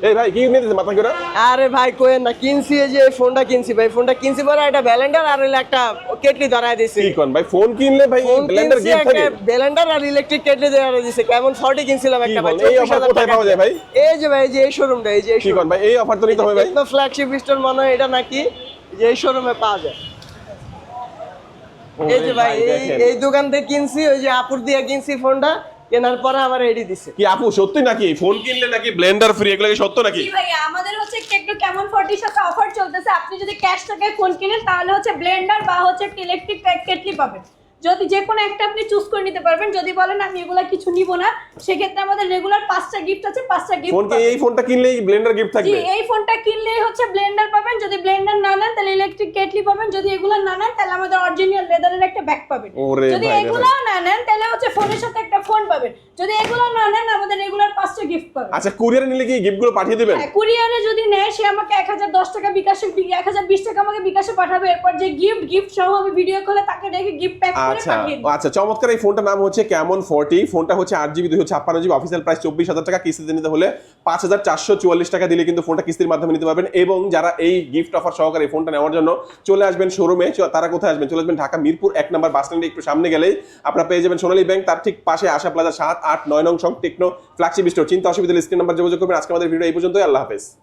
এই ভাই কি নিতেছে মাথা করে? আরে ভাই কোয়েন না, কিনছি এই যে ফোনটা কিনছি ভাই, ফোনটা কিনছি পরে একটা ব্লেন্ডার আর হইলো একটা কেটলি ধরায় দিছি। কি কোন ভাই, ফোন কিনলে ভাই ব্লেন্ডার গিফট থাকে? ব্লেন্ডার আর ইলেকট্রিক কেটলি ধরায় দিছে। কেমন 40 কিনছিলাম একটা ভাই, এই অফার কোথায় পাওয়া যায় ভাই? এই যে ভাই, এই যে এই শোরুমটা, এই যে এই কি কোন ভাই, এই অফার তো নিতে হবে ভাই। টেকনো ফ্ল্যাগশিপ স্টোর মনে হয় এটা নাকি, যে এই শোরুমে পাওয়া যায়। এই যে ভাই এই দোকান থেকে কিনছি, ওই যে আপুর দিয়ে কিনছি ফোনটা, কেনার পরে আমার এডি দিছে। কি আপু সত্যি নাকি ফোন কিনলে নাকি ব্লেন্ডার ফ্রি, এগুলো কি সত্য নাকি? জি ভাই, আমাদের হচ্ছে টেকনো কেমন 40 সাথে অফার চলতেছে। আপনি যদি ক্যাশ টাকায় ফোন কিনেন তাহলে হচ্ছে ব্লেন্ডার বা হচ্ছে ইলেকট্রিক কেটলি পাবেন। যদি যে কোনো একটা আপনি চুজ করে নিতে পারবেন। যদি বলেন আমি এগুলা কিছু নিব না, সেক্ষেত্রে আমাদের রেগুলার 5টা গিফট আছে, 5টা গিফট ফোন কি এই ফোনটা কিনলেই ব্লেন্ডার গিফট জি, থাকবে? এই ফোনটা কিনলেই হচ্ছে ব্লেন্ডার পাবেন। যদি ব্লেন্ডার না নেন তাহলে ইলেকট্রিক কেটলি পাবেন। যদি এগুলো না নেন তাহলে আমাদের অরিজিনাল লেদারের একটা ব্যাগ পাবেন। ওরে যদি ভাই রে এগুলো না নেন তাহলে হচ্ছে ফোনের সাথে একটা ফোন পাবেন। যদি এগুলো না নেন আমাদের রেগুলার 5টা গিফট পাবেন। আচ্ছা, কুরিয়ারে নিলে কি গিফটগুলো পাঠিয়ে দিবেন? হ্যাঁ, কুরিয়ারে যদি নেয় সে আমাকে 1010 টাকা বিকাশে, 1020 টাকা আমাকে বিকাশে পাঠাবে। এরপর যে গিফট সহ আমি ভিডিও কলে তাকে দেখে গিফট প্যাক করে আচ্ছা পাঠিয়ে দিই। আচ্ছা, চমৎকার। এই ফোনটার নাম হচ্ছে ক্যামন 40। ফোনটা হচ্ছে 8GB 256GB, অফিসিয়াল প্রাইস 24,000 টাকা। কিস্তিতে নিতে হলে 5,444 টাকা দিলে কিন্তু ফোনটা কিস্তির মাধ্যমে নিতে পারবেন। এবং যারা এই গিফট অফার সহকারে এই ফোনটা নেওয়ার জন্য চলে আসবেন শোরুমে, তারা কোথায় আসবেন? চলে আসবেন ঢাকা মিরপুর 1 নম্বর বাস স্ট্যান্ডে একটু সামনে গেলেই আপনারা পেয়ে যাবেন সোনালী ব্যাংক, তার ঠিক পাশে আশা প্লাজা 7, 8, 9 নং সং টেকনো ফ্ল্যাগশিপ স্টোর। চিন্তা অসুবিধা স্ক্রিন নাম্বার যোগাযোগ করবেন। আজকে আমাদের ভিডিও এই পর্যন্তই। আল্লাহ হাফেজ।